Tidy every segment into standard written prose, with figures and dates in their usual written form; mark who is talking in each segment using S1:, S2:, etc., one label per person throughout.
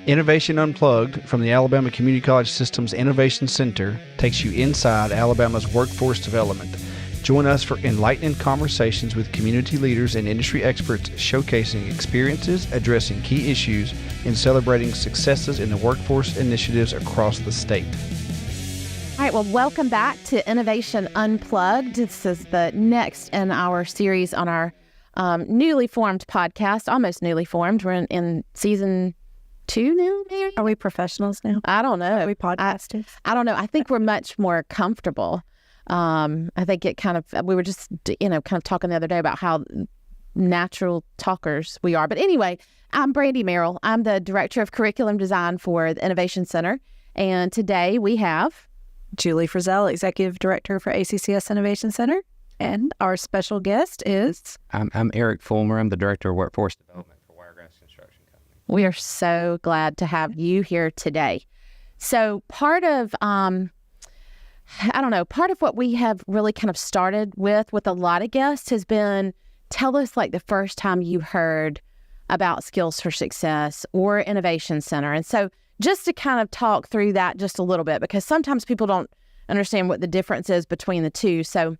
S1: Innovation Unplugged from the Alabama Community College System's Innovation Center takes you inside Alabama's workforce development. Join us for enlightening conversations with community leaders and industry experts showcasing experiences, addressing key issues, and celebrating successes in the workforce initiatives across the state.
S2: All right, well, welcome back to Innovation Unplugged. This is the next in our series on our newly formed podcast, almost newly formed. We're in season 2 now, maybe?
S3: Are we professionals now?
S2: I don't know.
S3: Are we podcasters?
S2: I don't know. I think we're much more comfortable. I think it we were just, kind of talking the other day about how natural talkers we are. But anyway, I'm Brandy Merrill. I'm the Director of Curriculum Design for the Innovation Center. And today we have
S3: Julie Frizzell, Executive Director for ACCS Innovation Center. And our special guest is...
S4: I'm Eric Fulmer. I'm the Director of Workforce Development for Wiregrass Construction Company.
S2: We are so glad to have you here today. So part of, part of what we have really kind of started with a lot of guests has been, tell us like the first time you heard about Skills for Success or Innovation Center. And so just to kind of talk through that just a little bit, because sometimes people don't understand what the difference is between the two. So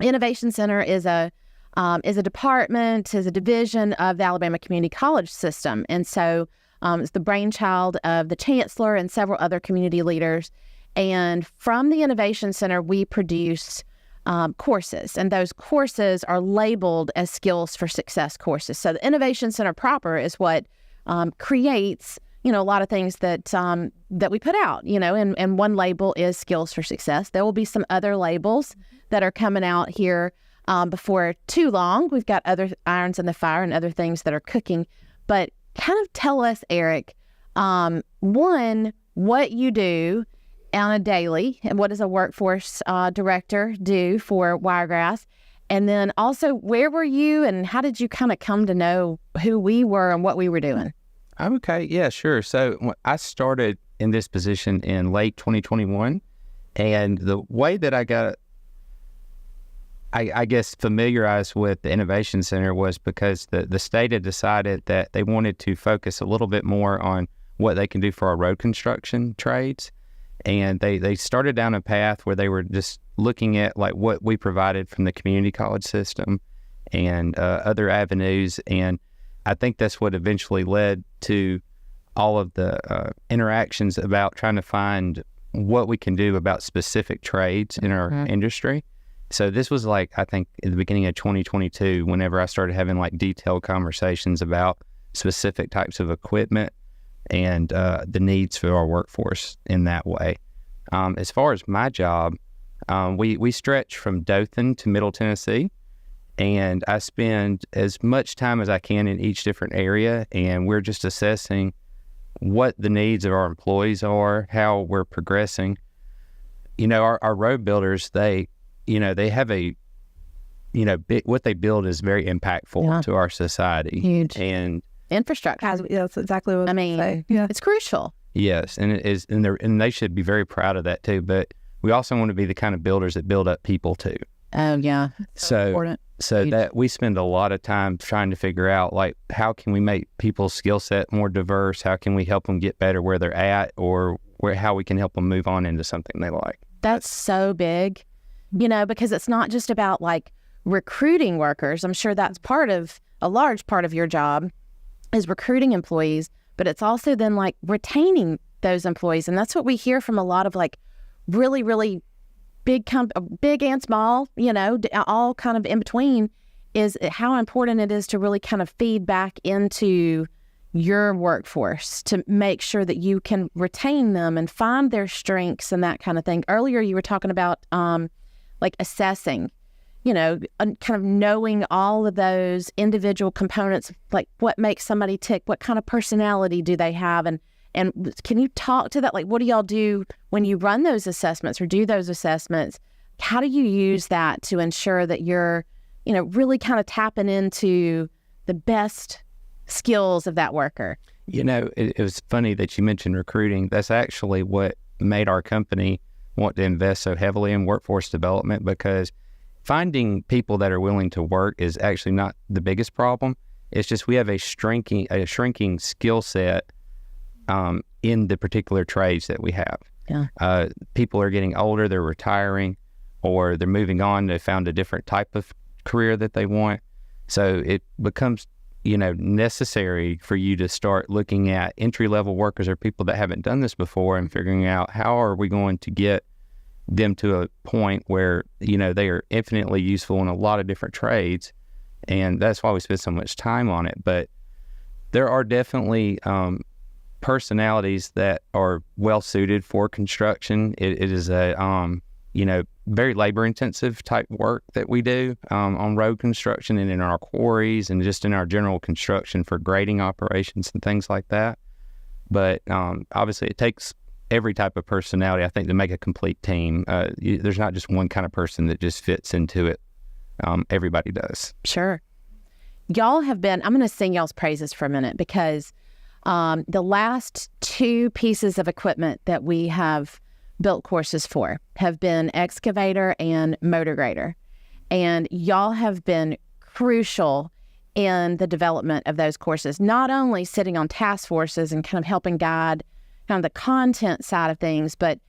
S2: Innovation Center is a department, is a division of the Alabama Community College System. And so it's the brainchild of the chancellor and several other community leaders. And from the Innovation Center, we produce courses, and those courses are labeled as Skills for Success courses. So the Innovation Center proper is what creates, a lot of things that we put out, and one label is Skills for Success. There will be some other labels that are coming out here before too long. We've got other irons in the fire and other things that are cooking. But kind of tell us, Eric, one, what you do on a daily, and what does a workforce director do for Wiregrass? And then also, where were you and how did you kind of come to know who we were and what we were doing?
S4: Okay, yeah, sure. So I started in this position in late 2021, and the way that I got I guess familiarized with the Innovation Center was because the state had decided that they wanted to focus a little bit more on what they can do for our road construction trades. And they started down a path where they were just looking at like what we provided from the community college system and other avenues. And I think that's what eventually led to all of the interactions about trying to find what we can do about specific trades in our industry. So this was like, I think, at the beginning of 2022, whenever I started having like detailed conversations about specific types of equipment and the needs for our workforce in that way. As far as my job, we stretch from Dothan to Middle Tennessee, and I spend as much time as I can in each different area, and we're just assessing what the needs of our employees are, how we're progressing. Our road builders, they have what they build is very impactful to our society.
S2: Huge.
S4: And
S2: infrastructure.
S3: That's exactly what I mean. Say. Yeah.
S2: It's crucial.
S4: Yes, and it is, and they should be very proud of that too. But we also want to be the kind of builders that build up people too.
S2: Oh yeah,
S3: so important.
S4: So that we spend a lot of time trying to figure out like how can we make people's skill set more diverse? How can we help them get better where they're at, or how we can help them move on into something they like.
S2: That's so big, because it's not just about like recruiting workers. I'm sure that's a large part of your job is recruiting employees, but it's also then like retaining those employees. And that's what we hear from a lot of like really, really big and small, all kind of in between, is how important it is to really kind of feed back into your workforce to make sure that you can retain them and find their strengths and that kind of thing. Earlier, you were talking about like assessing, kind of knowing all of those individual components, like what makes somebody tick, what kind of personality do they have, and can you talk to that? Like, what do y'all do when you run those assessments or do those assessments? How do you use that to ensure that you're, really kind of tapping into the best skills of that worker?
S4: It was funny that you mentioned recruiting. That's actually what made our company want to invest so heavily in workforce development, because finding people that are willing to work is actually not the biggest problem. It's just we have a shrinking skill set in the particular trades that we have.
S2: Yeah.
S4: People are getting older, they're retiring, or they're moving on. They found a different type of career that they want. So it becomes, necessary for you to start looking at entry-level workers or people that haven't done this before and figuring out how are we going to get them to a point where, they are infinitely useful in a lot of different trades. And that's why we spend so much time on it. But there are definitely personalities that are well suited for construction. It is a, very labor intensive type work that we do on road construction and in our quarries and just in our general construction for grading operations and things like that. But obviously it takes every type of personality, I think, to make a complete team. There's not just one kind of person that just fits into it. Everybody does.
S2: Sure. Y'all have been, I'm going to sing y'all's praises for a minute because the last 2 pieces of equipment that we have built courses for have been excavator and motor grader. And y'all have been crucial in the development of those courses, not only sitting on task forces and kind of helping guide kind of the content side of things, but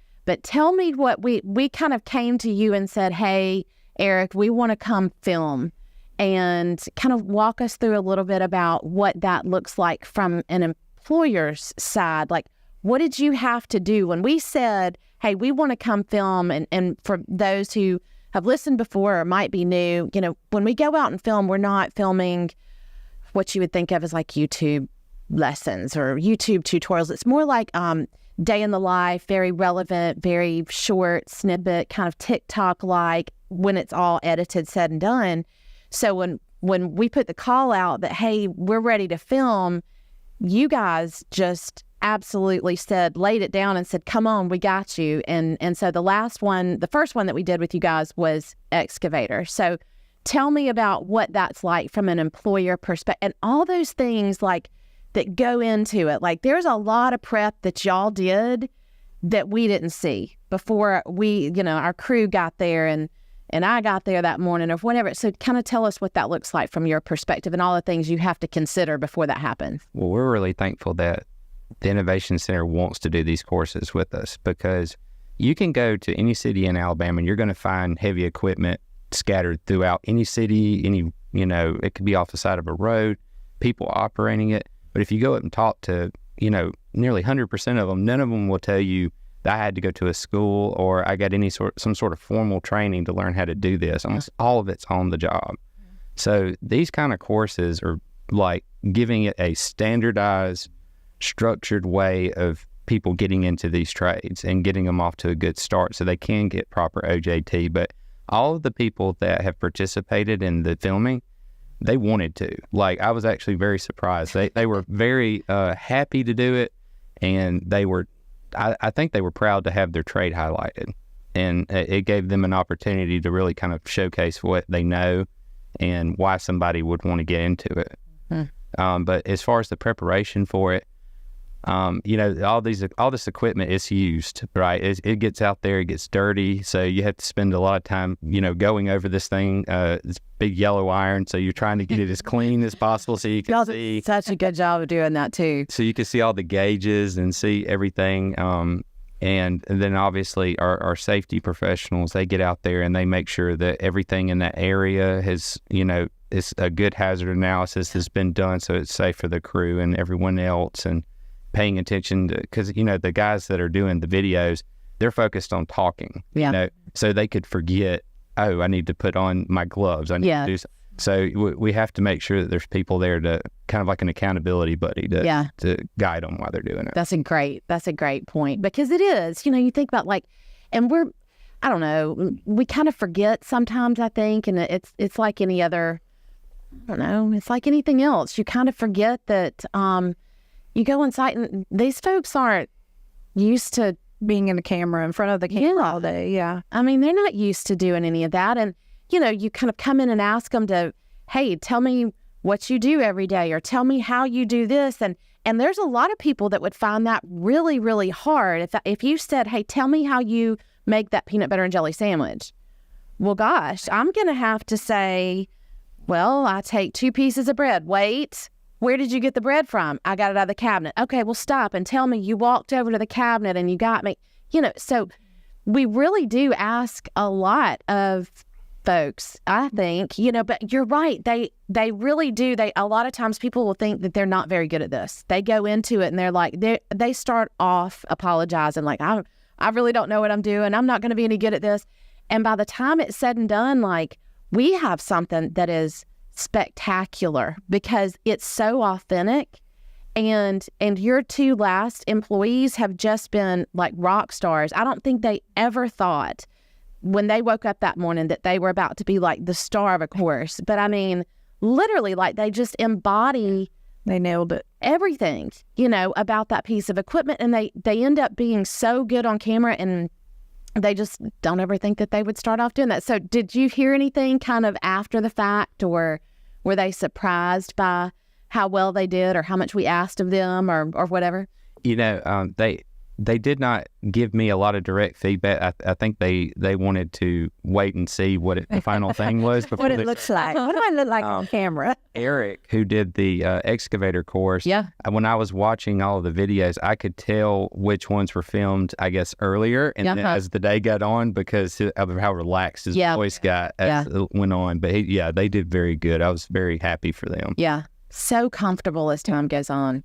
S2: tell me what we kind of came to you and said, hey, Eric, we want to come film, and kind of walk us through a little bit about what that looks like from an employer's side. Like, what did you have to do when we said, hey, we want to come film? And for those who have listened before or might be new, when we go out and film, we're not filming what you would think of as like YouTube lessons or YouTube tutorials. It's more like day in the life, very relevant, very short snippet, kind of TikTok-like when it's all edited, said and done. So when we put the call out that, hey, we're ready to film, you guys just absolutely laid it down and said, come on, we got you. And so the first one that we did with you guys was excavator. So tell me about what that's like from an employer perspective and all those things like that go into it. Like, there's a lot of prep that y'all did that we didn't see before our crew got there and I got there that morning or whatever. So kind of tell us what that looks like from your perspective and all the things you have to consider before that happens.
S4: Well, we're really thankful that the Innovation Center wants to do these courses with us, because you can go to any city in Alabama and you're going to find heavy equipment scattered throughout any city, it could be off the side of a road, people operating it. But if you go up and talk to, nearly 100% of them, none of them will tell you that I had to go to a school or I got some sort of formal training to learn how to do this. Almost all of it's on the job. So these kind of courses are like giving it a standardized, structured way of people getting into these trades and getting them off to a good start so they can get proper OJT. But all of the people that have participated in the filming, they wanted to. Like, I was actually very surprised. They were very happy to do it, and I think they were proud to have their trade highlighted. And it gave them an opportunity to really kind of showcase what they know and why somebody would want to get into it. But as far as the preparation for it, all this equipment is used, right? It gets out there, it gets dirty, so you have to spend a lot of time, going over this thing, this big yellow iron. So you're trying to get it as clean as possible so you can
S2: Y'all
S4: see.
S2: did such a good job of doing that too.
S4: So you can see all the gauges and see everything. And then obviously our safety professionals, they get out there and they make sure that everything in that area has, it's a good hazard analysis has been done so it's safe for the crew and everyone else, and paying attention to, because the guys that are doing the videos, they're focused on talking, so they could forget, oh, I need to put on my gloves, I need to do something. So we have to make sure that there's people there to kind of like an accountability buddy to guide them while they're doing it.
S2: That's a great point, because it is, you think about and I don't know, we kind of forget sometimes, I think, and it's like any other, I don't know, it's like anything else. You kind of forget that you go on site and these folks aren't used to
S3: being in the camera, in front of the camera all day. Yeah.
S2: I mean, they're not used to doing any of that. And, you kind of come in and ask them to, hey, tell me what you do every day, or tell me how you do this. And there's a lot of people that would find that really, really hard. If you said, hey, tell me how you make that peanut butter and jelly sandwich. Well, gosh, I'm going to have to say, well, I take 2 pieces of bread. Wait, Where did you get the bread from? I got it out of the cabinet. Okay, well, stop and tell me you walked over to the cabinet and you got me. So we really do ask a lot of folks, I think, but you're right. They really do. A lot of times people will think that they're not very good at this. They go into it and they're like, they start off apologizing like, I really don't know what I'm doing. I'm not going to be any good at this. And by the time it's said and done, like, we have something that is spectacular because it's so authentic. And your two last employees have just been like rock stars. I don't think they ever thought when they woke up that morning that they were about to be like the star of a course. But I mean, literally, like, they just embody.
S3: They nailed it.
S2: Everything, about that piece of equipment. And they end up being so good on camera, and they just don't ever think that they would start off doing that. So did you hear anything kind of after the fact, or were they surprised by how well they did or how much we asked of them or whatever?
S4: They did not give me a lot of direct feedback. I think they wanted to wait and see what the final thing was.
S3: What it looks like. What do I look like on camera?
S4: Eric, who did the excavator course, when I was watching all of the videos, I could tell which ones were filmed, I guess, earlier. And then as the day got on, because of how relaxed his voice got as it went on. But they did very good. I was very happy for them.
S2: Yeah. So comfortable as time goes on.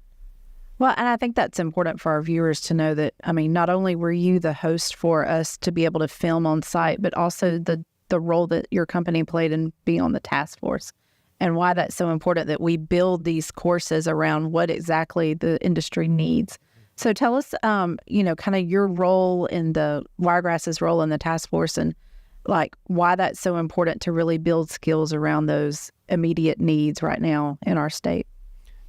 S3: Well, and I think that's important for our viewers to know that, I mean, not only were you the host for us to be able to film on site, but also the role that your company played in being on the task force, and why that's so important that we build these courses around what exactly the industry needs. So tell us, kind of your role in Wiregrass's role in the task force, and like why that's so important to really build skills around those immediate needs right now in our state.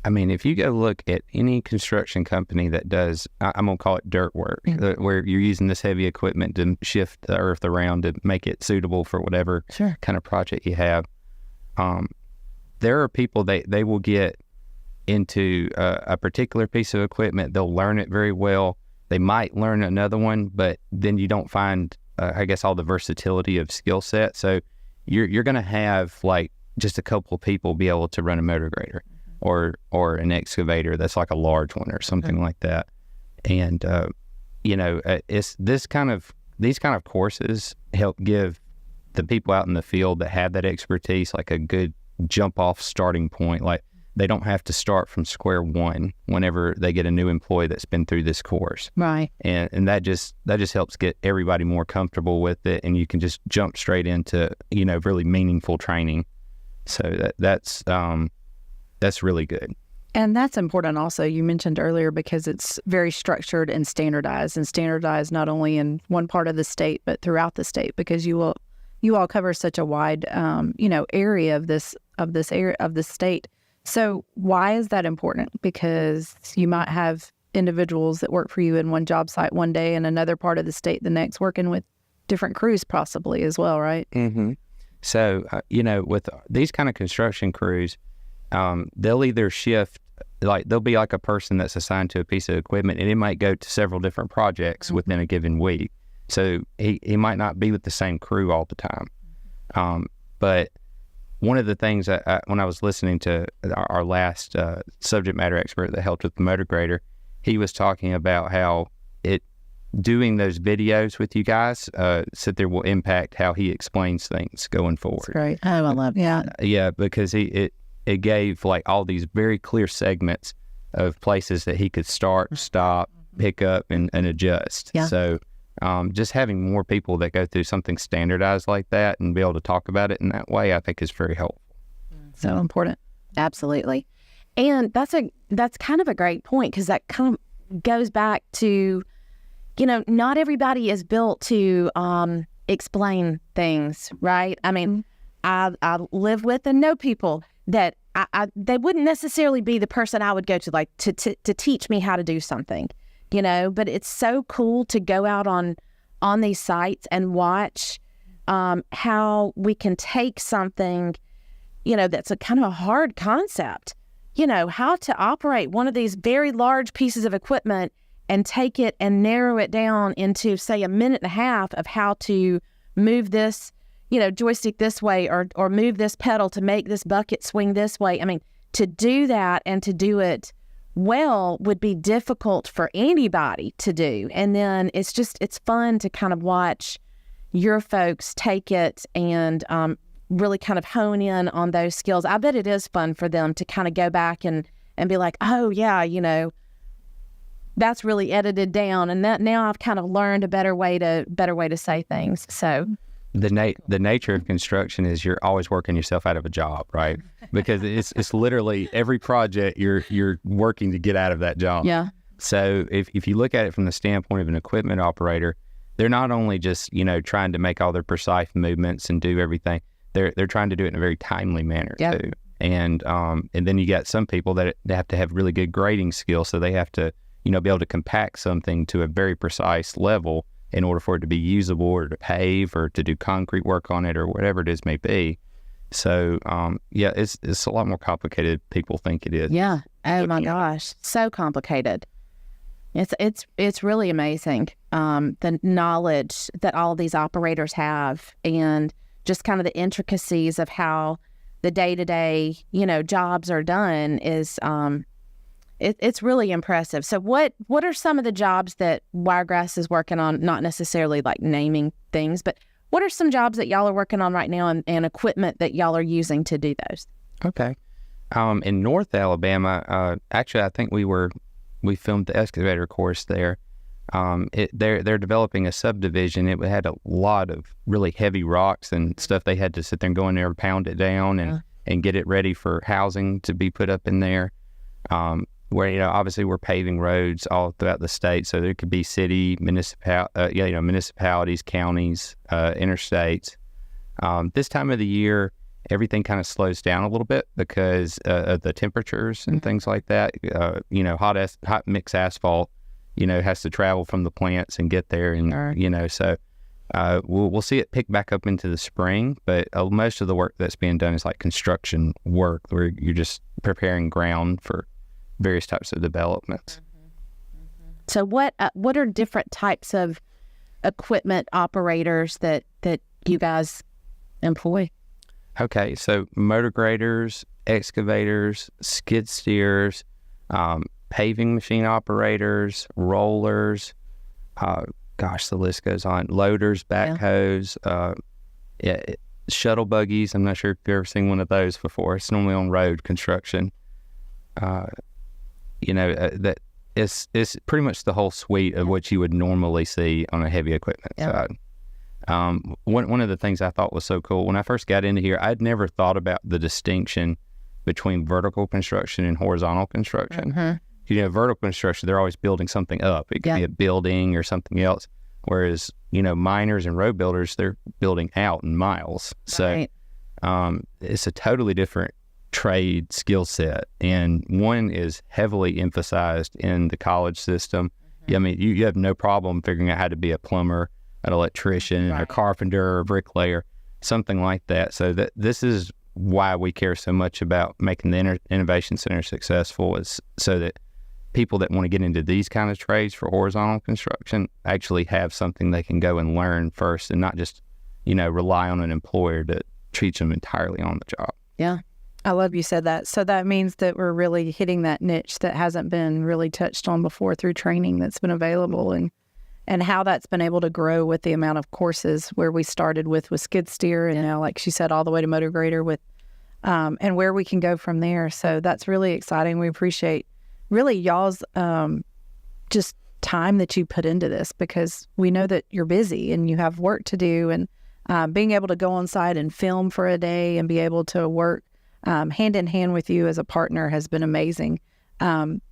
S4: I mean, if you go look at any construction company that does, I'm going to call it dirt work, where you're using this heavy equipment to shift the earth around to make it suitable for whatever kind of project you have. There are people, they will get into a particular piece of equipment. They'll learn it very well. They might learn another one, but then you don't find, I guess, all the versatility of skill set. So you're going to have like just a couple of people be able to run a motor grader or an excavator that's like a large one or something like that. And, it's these kind of courses help give the people out in the field that have that expertise like a good jump off starting point. Like, they don't have to start from square one whenever they get a new employee that's been through this course.
S2: Right.
S4: And that just helps get everybody more comfortable with it, and you can just jump straight into, really meaningful training. So that's really good.
S3: And that's important also, you mentioned earlier, because it's very structured and standardized not only in one part of the state, but throughout the state, because you all cover such a wide, area of this state. So why is that important? Because you might have individuals that work for you in one job site one day and another part of the state the next, working with different crews possibly as well, right?
S4: Mm-hmm. So, with these kind of construction crews, they'll either shift, like there'll be like a person that's assigned to a piece of equipment, and it might go to several different projects within a given week. So he might not be with the same crew all the time. But one of the things when I was listening to our last subject matter expert that helped with the motor grader, he was talking about how doing those videos with you guys said there will impact how he explains things going forward.
S3: That's great.
S2: Oh, I love that.
S4: Yeah, because it gave like all these very clear segments of places that he could start, stop, pick up, and adjust.
S2: Yeah.
S4: So just having more people that go through something standardized like that and be able to talk about it in that way, I think is very helpful.
S3: So important.
S2: Absolutely. And that's kind of a great point, because that kind of goes back to, not everybody is built to explain things, right? I mean, I live with and know people that they wouldn't necessarily be the person I would go to, like to teach me how to do something, but it's so cool to go out on these sites and watch how we can take something, that's a kind of a hard concept, how to operate one of these very large pieces of equipment and take it and narrow it down into, say, a minute and a half of how to move this, joystick this way, or move this pedal to make this bucket swing this way. I mean, to do that and to do it well would be difficult for anybody to do. And then it's fun to kind of watch your folks take it and really kind of hone in on those skills. I bet it is fun for them to kind of go back and be like, oh yeah, that's really edited down, and that now I've kind of learned a better way to say things. So
S4: the nature of construction is you're always working yourself out of a job, right? Because it's literally every project you're working to get out of that job.
S2: Yeah.
S4: So if you look at it from the standpoint of an equipment operator, they're not only just trying to make all their precise movements and do everything. They're trying to do it in a very timely manner too. And then you got some people that they have to have really good grading skills, so they have to be able to compact something to a very precise level in order for it to be usable, or to pave, or to do concrete work on it, or whatever it is may be. So it's a lot more complicated than people think it is.
S2: Yeah. Oh my gosh, so complicated. It's really amazing, the knowledge that all of these operators have, and just kind of the intricacies of how the day-to-day, jobs are done is, it's really impressive. So what are some of the jobs that Wiregrass is working on? Not necessarily like naming things, but what are some jobs that y'all are working on right now, and equipment that y'all are using to do those?
S4: Okay. In North Alabama, actually, I think we filmed the excavator course there. They're developing a subdivision. It had a lot of really heavy rocks and stuff. They had to sit there and go in there and pound it down and get it ready for housing to be put up in there. Where obviously we're paving roads all throughout the state, so there could be city, municipalities, counties, interstates. This time of the year, everything kind of slows down a little bit because of the temperatures and things like that. Hot mix asphalt, has to travel from the plants and get there, and so we'll see it pick back up into the spring. But most of the work that's being done is like construction work, where you're just preparing ground for various types of developments.
S2: So what are different types of equipment operators that you guys employ?
S4: Okay, so motor graders, excavators, skid steers, paving machine operators, rollers, the list goes on. Loaders, backhoes, shuttle buggies. I'm not sure if you've ever seen one of those before. It's normally on road construction. That it's pretty much the whole suite of what you would normally see on a heavy equipment side. One of the things I thought was so cool, when I first got into here, I'd never thought about the distinction between vertical construction and horizontal construction. Vertical construction, they're always building something up. It could be a building or something else. Whereas, miners and road builders, they're building out in miles. So it's a totally different trade skill set, and one is heavily emphasized in the college system. You have no problem figuring out how to be a plumber, an electrician, a carpenter, or a bricklayer, something like that. So this is why we care so much about making the Innovation Center successful, is so that people that want to get into these kind of trades for horizontal construction actually have something they can go and learn first, and not just rely on an employer to teach them entirely on the job.
S2: Yeah.
S3: I love you said that. So that means that we're really hitting that niche that hasn't been really touched on before through training that's been available, and how that's been able to grow with the amount of courses, where we started with skid steer, and now, like she said, all the way to motor grader with, and where we can go from there. So that's really exciting. We appreciate really y'all's just time that you put into this, because we know that you're busy and you have work to do, and being able to go on site and film for a day and be able to work hand in hand with you as a partner has been amazing.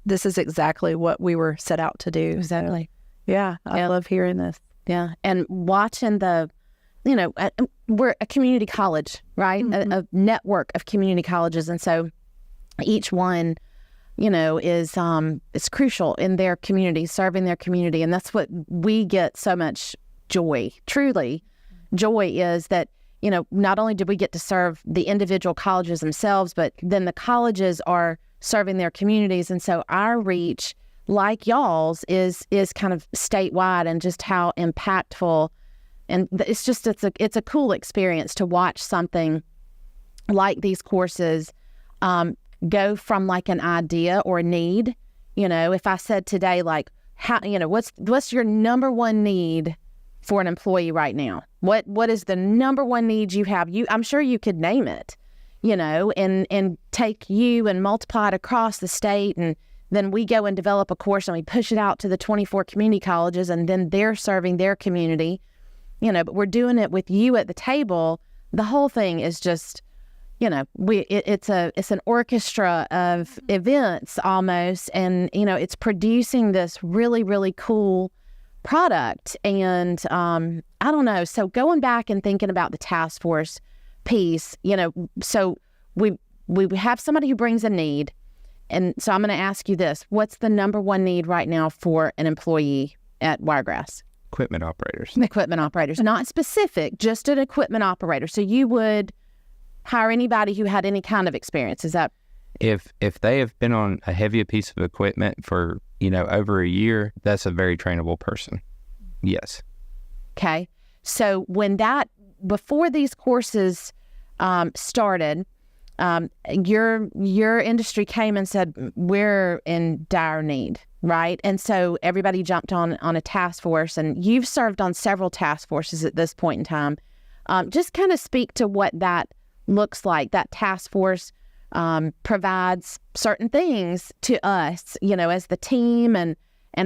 S3: This is exactly what we were set out to do.
S2: Exactly.
S3: Yeah, I love hearing this.
S2: Yeah, and watching we're a community college, right? A network of community colleges, and so each one, is crucial in their community, serving their community, and that's what we get so much joy. Truly, joy is that not only do we get to serve the individual colleges themselves, but then the colleges are serving their communities. And so our reach, like y'all's, is kind of statewide, and just how impactful. And it's a cool experience to watch something like these courses go from like an idea or a need. If I said today, like, how, what's your number one need for an employee right now? What is the number one need you have? I'm sure you could name it, and take you and multiply it across the state, and then we go and develop a course and we push it out to the 24 community colleges, and then they're serving their community, but we're doing it with you at the table. The whole thing is just, it's an orchestra of events almost, and it's producing this really, really cool product. And I don't know. So going back and thinking about the task force piece, so we have somebody who brings a need, and so I'm going to ask you this: what's the number one need right now for an employee at Wiregrass?
S4: Equipment operators.
S2: Equipment operators, not specific, just an equipment operator. So you would hire anybody who had any kind of experience. Is that?
S4: If they have been on a heavy piece of equipment for, over a year, that's a very trainable person. Yes.
S2: Okay. So before these courses started, your industry came and said, we're in dire need, right? And so everybody jumped on a task force, and you've served on several task forces at this point in time. Just kind of speak to what that looks like. That task force provides certain things to us, as the team, and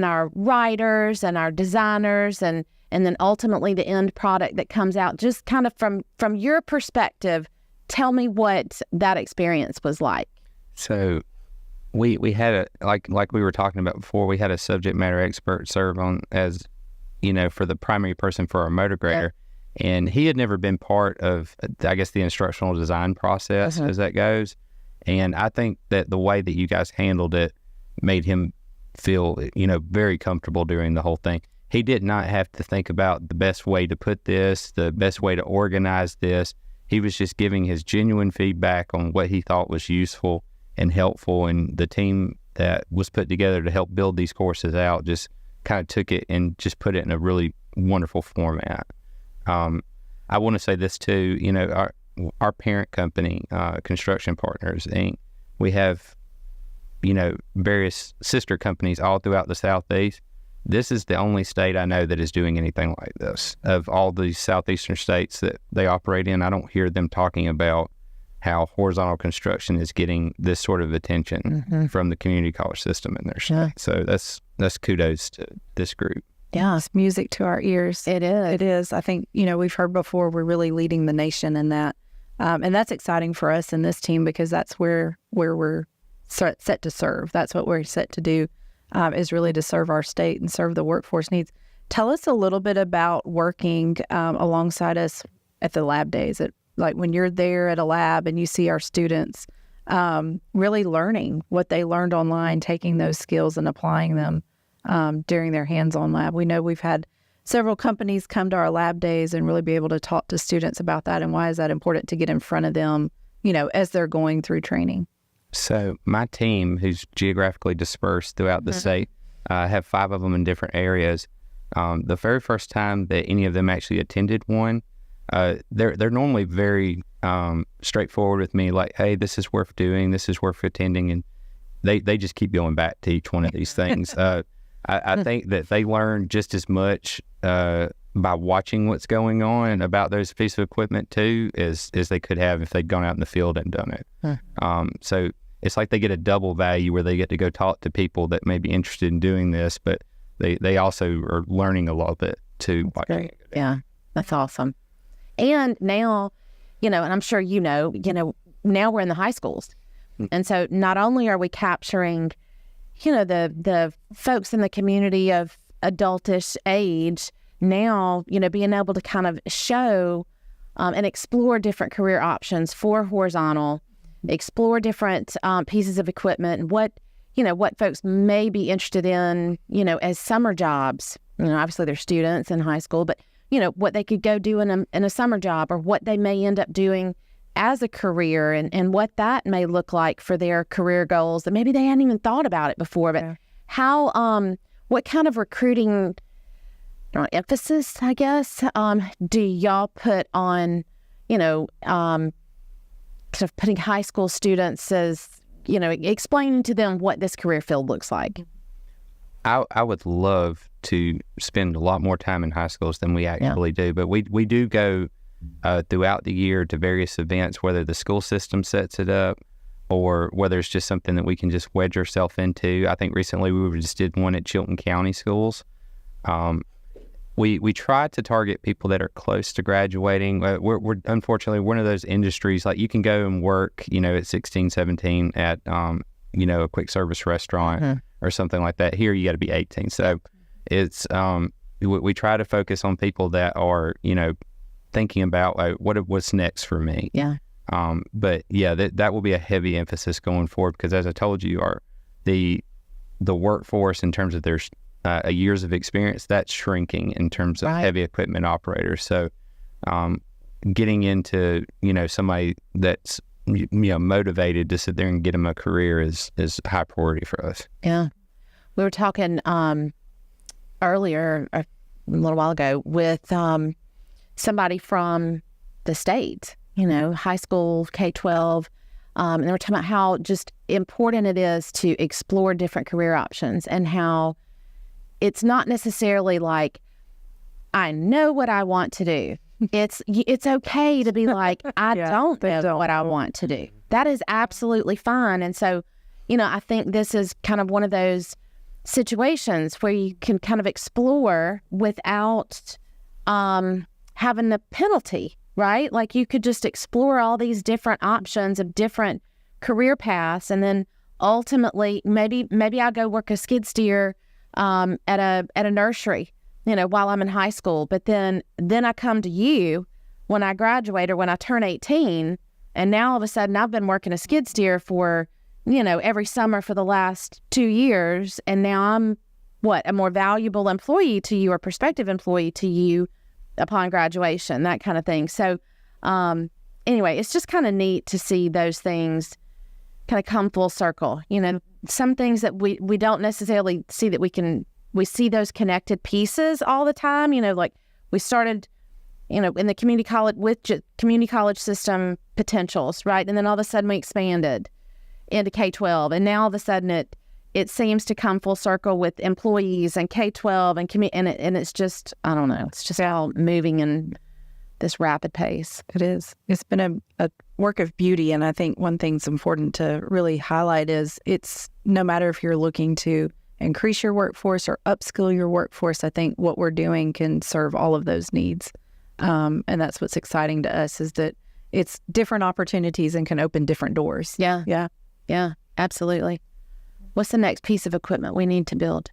S2: our writers and our designers, and then ultimately the end product that comes out. Just kind of from your perspective, tell me what that experience was like.
S4: So we had like we were talking about before, we had a subject matter expert serve on as, for the primary person for our motor grader. And he had never been part of, I guess, the instructional design process as that goes. And I think that the way that you guys handled it made him feel, very comfortable during the whole thing. He did not have to think about the best way to put this, the best way to organize this. He was just giving his genuine feedback on what he thought was useful and helpful. And the team that was put together to help build these courses out just kind of took it and just put it in a really wonderful format. I want to say this too, our parent company, Construction Partners Inc., we have, various sister companies all throughout the Southeast. This is the only state I know that is doing anything like this. Of all these southeastern states that they operate in, I don't hear them talking about how horizontal construction is getting this sort of attention from the community college system in their state. Yeah. So that's kudos to this group.
S3: Yeah, it's music to our ears.
S2: It is.
S3: It is. I think, we've heard before, we're really leading the nation in that. And that's exciting for us in this team, because that's where we're set to serve. That's what we're set to do, is really to serve our state and serve the workforce needs. Tell us a little bit about working alongside us at the lab days. Like when you're there at a lab and you see our students really learning what they learned online, taking those skills and applying them during their hands-on lab. We know we've had several companies come to our lab days and really be able to talk to students about that, and why is that important to get in front of them, as they're going through training.
S4: So my team, who's geographically dispersed throughout the state, have 5 of them in different areas. The very first time that any of them actually attended one, they're normally very straightforward with me, like, hey, this is worth doing, this is worth attending, and they just keep going back to each one of these things. I think that they learn just as much by watching what's going on about those pieces of equipment too as they could have if they'd gone out in the field and done it. So it's like they get a double value where they get to go talk to people that may be interested in doing this, but they also are learning a little bit too.
S2: That's great. Yeah, that's awesome. And now, and I'm sure now we're in the high schools. And so not only are we capturing, the folks in the community of adultish age, now, being able to kind of show and explore different career options for horizontal, explore different pieces of equipment, and what folks may be interested in, as summer jobs. Obviously they're students in high school, but, what they could go do in a summer job, or what they may end up doing as a career, and what that may look like for their career goals that maybe they hadn't even thought about it before. But what kind of recruiting emphasis, I guess, do y'all put on, sort of putting high school students as explaining to them what this career field looks like.
S4: I would love to spend a lot more time in high schools than we actually do, but we do go throughout the year to various events, whether the school system sets it up or whether it's just something that we can just wedge ourselves into. I think recently we just did one at Chilton County schools. We try to target people that are close to graduating. We're unfortunately one of those industries, like you can go and work, at 16, 17 at, a quick service restaurant or something like that. Here you got to be 18. So it's, we try to focus on people that are, thinking about like, what's next for me.
S2: Yeah.
S4: But yeah, that will be a heavy emphasis going forward, because as I told you, the workforce in terms of their years of experience, that's shrinking in terms of heavy equipment operators. So getting into, somebody that's, motivated to sit there and get them a career is high priority for us.
S2: Yeah. We were talking earlier, a little while ago, with somebody from the state, high school, K-12, and they were talking about how just important it is to explore different career options, and how it's not necessarily like, I know what I want to do. It's okay to be like, I don't know what I want to do. That is absolutely fine. And so, I think this is kind of one of those situations where you can kind of explore without having the penalty, right? Like you could just explore all these different options of different career paths, and then ultimately maybe I'll go work a skid steer at a nursery, while I'm in high school. But then I come to you when I graduate or when I turn 18, and now all of a sudden I've been working a skid steer for, every summer for the last 2 years, and now I'm a more valuable employee to you, or prospective employee to you upon graduation, that kind of thing. So anyway, it's just kind of neat to see those things kind of come full circle. Some things that we don't necessarily see that we see those connected pieces all the time. Like we started, in the community college with community college system potentials, right? And then all of a sudden we expanded into K-12, and now all of a sudden it seems to come full circle with employees and K-12 and it's just, I don't know, it's just all moving in this rapid pace.
S3: It is. It's been a work of beauty, and I think one thing's important to really highlight is it's no matter if you're looking to increase your workforce or upskill your workforce, I think what we're doing can serve all of those needs. And that's what's exciting to us, is that it's different opportunities and can open different doors.
S2: Yeah, absolutely. What's the next piece of equipment we need to build?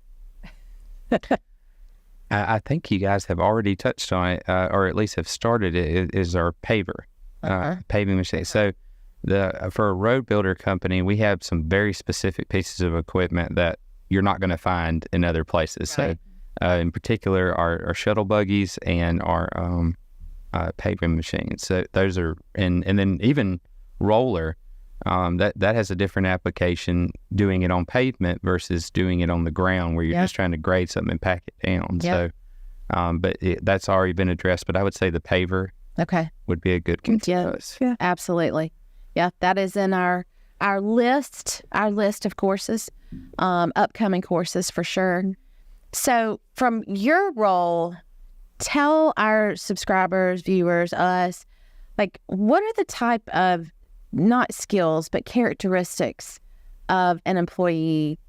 S4: I think you guys have already touched on it, or at least have started it, is our paver, paving machine. So for a road builder company, we have some very specific pieces of equipment that you're not going to find in other places. Right. So in particular, our shuttle buggies and our paving machines. So those are, and then even roller, that has a different application, doing it on pavement versus doing it on the ground where you're just trying to grade something and pack it down. So, but that's already been addressed. But I would say the paver would be a good one for us.
S2: Yeah, absolutely. Yeah, that is in our list of courses, upcoming courses for sure. So from your role, tell our subscribers, viewers, us, like, what are the type of, not skills, but characteristics of an employee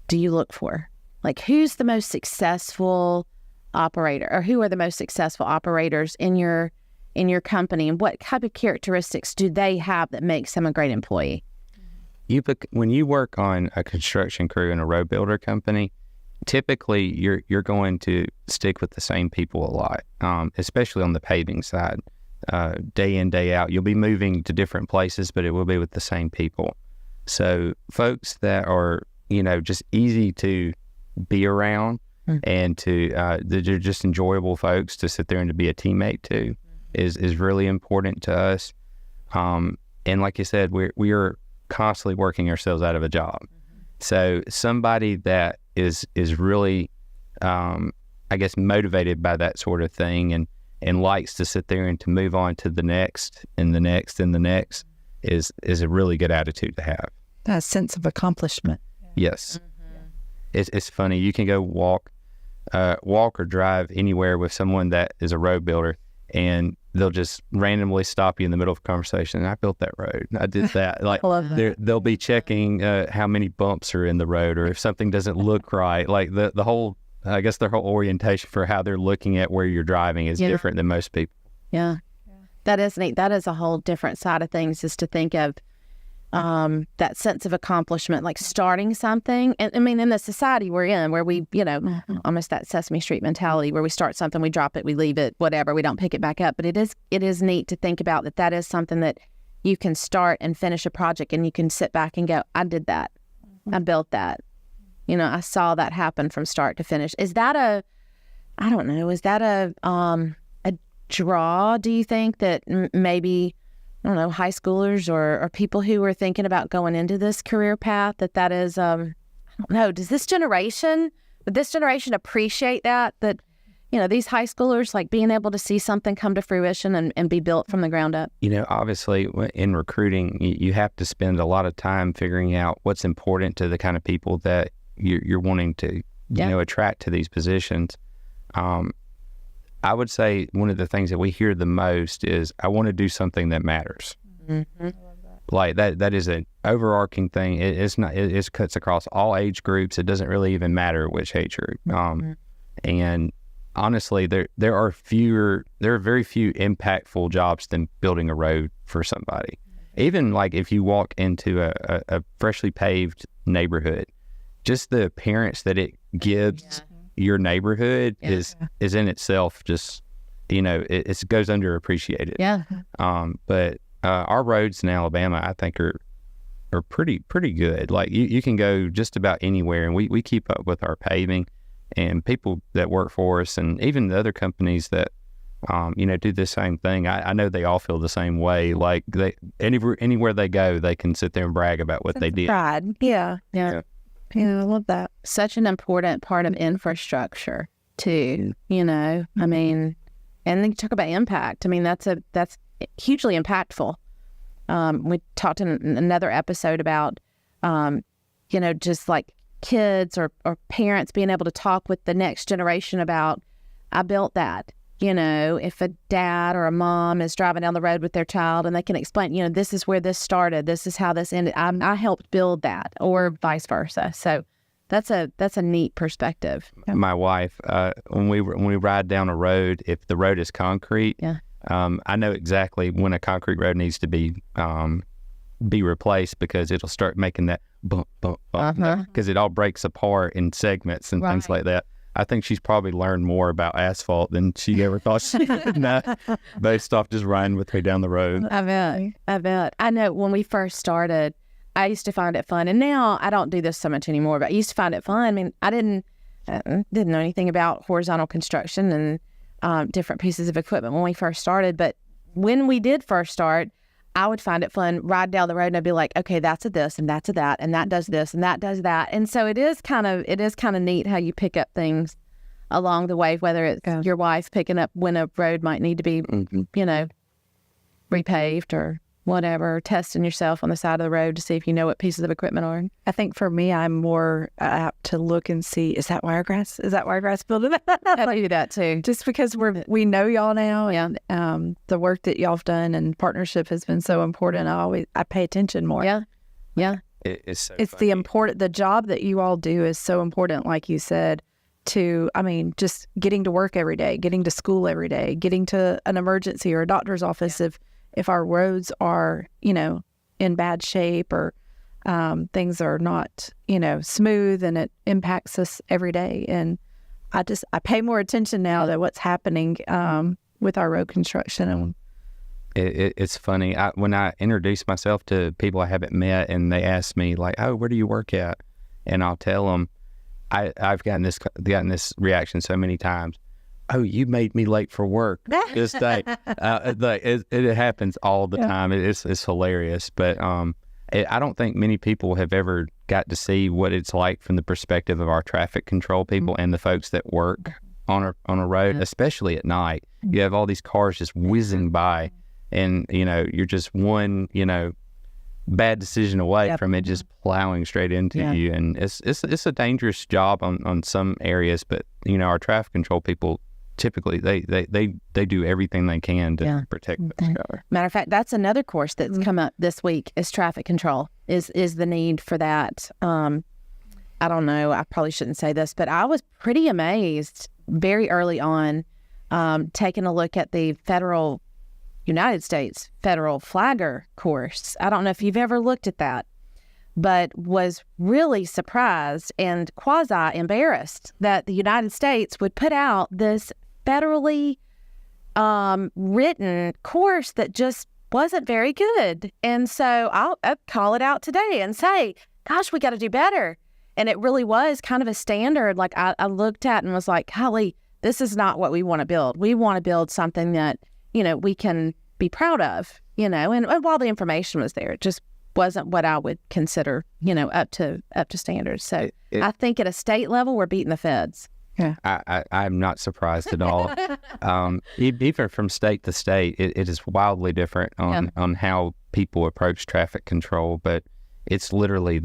S2: do you look for? Like, who's the most successful operator, or who are the most successful operators in your company, and what type of characteristics do they have that makes them a great employee?
S4: When you work on a construction crew in a road builder company, typically you're going to stick with the same people a lot, especially on the paving side. Day in, day out, you'll be moving to different places, but it will be with the same people. So folks that are, just easy to be around and they're just enjoyable folks to sit there and to be a teammate to is really important to us. And like you said, we are constantly working ourselves out of a job. So somebody that is really, motivated by that sort of thing and likes to sit there and to move on to the next and the next and the next is a really good attitude to have.
S3: That sense of accomplishment.
S4: Yes. It's funny. You can go walk or drive anywhere with someone that is a road builder, and they'll just randomly stop you in the middle of a conversation. I built that road. I did that. Like,
S3: I love that.
S4: they'll be checking how many bumps are in the road, or if something doesn't look right. Like the whole, I guess their whole orientation for how they're looking at where you're driving is different than most people.
S2: Yeah. That is neat. That is a whole different side of things, is to think of that sense of accomplishment, like starting something. And I mean, in the society we're in, where we, almost that Sesame Street mentality, where we start something, we drop it, we leave it, whatever, we don't pick it back up. But it is neat to think about that is something that you can start and finish a project, and you can sit back and go, I did that. I built that. I saw that happen from start to finish. Is that a draw, do you think, that maybe, I don't know, high schoolers or people who are thinking about going into this career path, that is, I don't know, would this generation appreciate that these high schoolers, like, being able to see something come to fruition and be built from the ground up?
S4: Obviously in recruiting, you have to spend a lot of time figuring out what's important to the kind of people that you're wanting to, attract to these positions. I would say one of the things that we hear the most is, I want to do something that matters. Mm-hmm. Like that is an overarching thing. It's not, it cuts across all age groups. It doesn't really even matter which age group. And honestly, there are very few impactful jobs than building a road for somebody. Even like if you walk into a freshly paved neighborhood, just the appearance that it gives your neighborhood is in itself just, it goes underappreciated.
S2: Yeah.
S4: But our roads in Alabama, I think, are pretty good. Like you can go just about anywhere, and we keep up with our paving, and people that work for us, and even the other companies that do the same thing. I know they all feel the same way. Like anywhere they go, they can sit there and brag about what they did.
S3: Pride. Yeah. Yeah, I love that.
S2: Such an important part of infrastructure too, I mean, and then you talk about impact. I mean, that's hugely impactful. We talked in another episode about, just like kids or parents being able to talk with the next generation about, I built that. If a dad or a mom is driving down the road with their child, and they can explain, this is where this started, this is how this ended, I helped build that, or vice versa. So that's a neat perspective.
S4: My wife, when we ride down a road, if the road is concrete, I know exactly when a concrete road needs to be replaced, because it'll start making that bump, because it all breaks apart in segments and things like that. I think she's probably learned more about asphalt than she ever thought she would know, based off just riding with me down the road.
S2: I bet. I know when we first started, I used to find it fun, and now I don't do this so much anymore, but I used to find it fun. I mean, I didn't know anything about horizontal construction and different pieces of equipment when we first started, but when we did first start, I would find it fun, ride down the road, and I'd be like, okay, that's a this, and that's a that, and that does this, and that does that. And so it is kind of neat how you pick up things along the way, whether it's your wife picking up when a road might need to be, repaved or whatever, testing yourself on the side of the road to see if you know what pieces of equipment are.
S3: I think for me, I'm more apt to look and see, is that wiregrass? Is that wiregrass building?
S2: I do that too.
S3: Just because we know y'all now, and the work that y'all have done and partnership has been so important. I pay attention more.
S2: Yeah.
S4: It's so
S3: it's
S4: funny.
S3: the job that you all do is so important, like you said, just getting to work every day, getting to school every day, getting to an emergency or a doctor's office if our roads are, in bad shape, or things are not, smooth, and it impacts us every day. And I pay more attention now to what's happening with our road construction. And
S4: it's funny. When I introduce myself to people I haven't met, and they ask me like, "Oh, where do you work at?" and I'll tell them, I've gotten this reaction so many times. Oh, you made me late for work this day. It happens all the time. It's hilarious. But I don't think many people have ever got to see what it's like from the perspective of our traffic control people and the folks that work on a road, especially at night. You have all these cars just whizzing by, and you're just one bad decision away
S3: Yep.
S4: from it just plowing straight into
S3: Yeah.
S4: you. And it's a dangerous job on some areas, but our traffic control people typically they do everything they can to
S2: Yeah.
S4: protect
S2: Okay.
S4: those cars.
S2: Matter of fact, that's another course that's come up this week is traffic control is the need for that. I don't know. I probably shouldn't say this, but I was pretty amazed very early on, taking a look at the United States federal flagger course. I don't know if you've ever looked at that, but was really surprised and quasi embarrassed that the United States would put out this federally written course that just wasn't very good. And so I'll call it out today and say, gosh, we got to do better. And it really was kind of a standard. Like I looked at and was like, golly, this is not what we want to build. We want to build something that, we can be proud of, and while the information was there, it just wasn't what I would consider, up to standards. So I think at a state level, we're beating the feds.
S3: Yeah.
S4: I'm not surprised at all. Even from state to state, it is wildly different on how people approach traffic control. But it's literally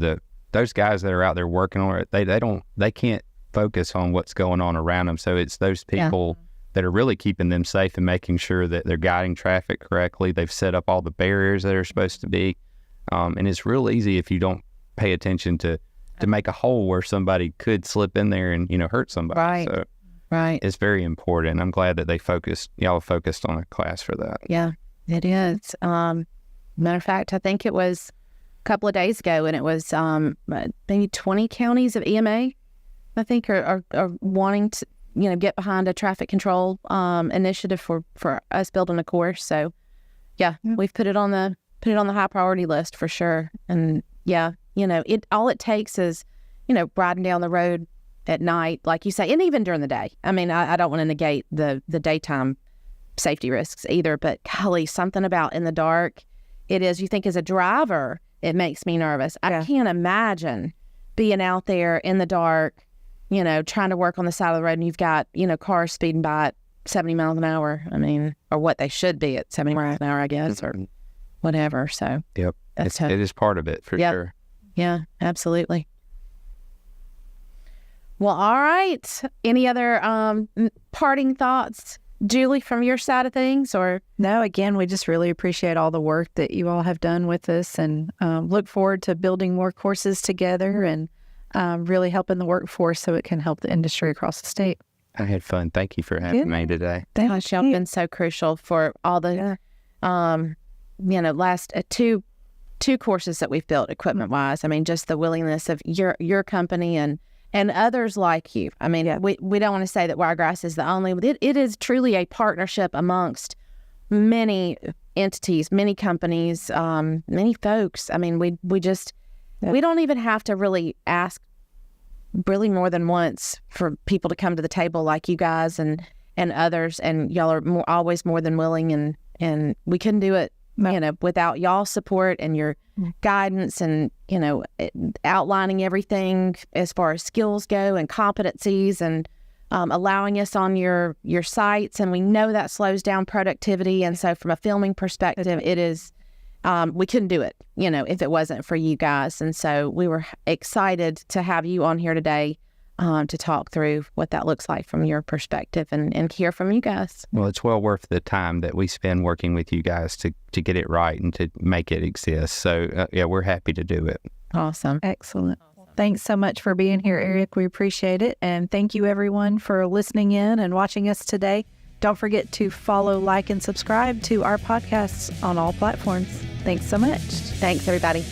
S4: those guys that are out there working on it. They can't focus on what's going on around them. So it's those people that are really keeping them safe and making sure that they're guiding traffic correctly. They've set up all the barriers that are supposed to be. And it's real easy if you don't pay attention to make a hole where somebody could slip in there and, hurt somebody.
S2: Right.
S4: So
S2: Right.
S4: it's very important. I'm glad that y'all focused on a class for that.
S2: Yeah, it is. Matter of fact, I think it was a couple of days ago, and it was maybe 20 counties of EMA, I think, are wanting to, get behind a traffic control initiative for us building a course. So, yeah, we've put it on the high priority list for sure. And yeah, all it takes is, riding down the road at night, like you say, and even during the day. I mean, I don't want to negate the daytime safety risks either, but golly, something about in the dark, you think as a driver, it makes me nervous. I can't imagine being out there in the dark, trying to work on the side of the road and you've got, cars speeding by at 70 miles an hour. I mean, or what they should be at 70 miles an hour, I guess, or whatever. So,
S4: yep, it is part of it for sure.
S2: Yeah, absolutely. Well, all right. Any other parting thoughts, Julie, from your side of things? Or
S3: No, again, we just really appreciate all the work that you all have done with us and look forward to building more courses together and really helping the workforce so it can help the industry across the state.
S4: I had fun. Thank you for having me today.
S2: gosh, y'all been so crucial for all the, last two courses that we've built equipment wise. I mean, just the willingness of your company and others like you. I mean, we don't want to say that Wiregrass is the only, it is truly a partnership amongst many entities, many companies, many folks. I mean, we don't even have to really ask really more than once for people to come to the table like you guys and others, and y'all are always more than willing, and we couldn't do it, without y'all's support and your guidance and, outlining everything as far as skills go and competencies and allowing us on your sites. And we know that slows down productivity. And so from a filming perspective, it is, we couldn't do it, if it wasn't for you guys. And so we were excited to have you on here today to talk through what that looks like from your perspective and hear from you guys.
S4: Well, it's well worth the time that we spend working with you guys to get it right and to make it exist. So, we're happy to do it.
S2: Awesome.
S3: Excellent. Thanks so much for being here, Eric. We appreciate it. And thank you, everyone, for listening in and watching us today. Don't forget to follow, like, and subscribe to our podcasts on all platforms. Thanks so much.
S2: Thanks, everybody.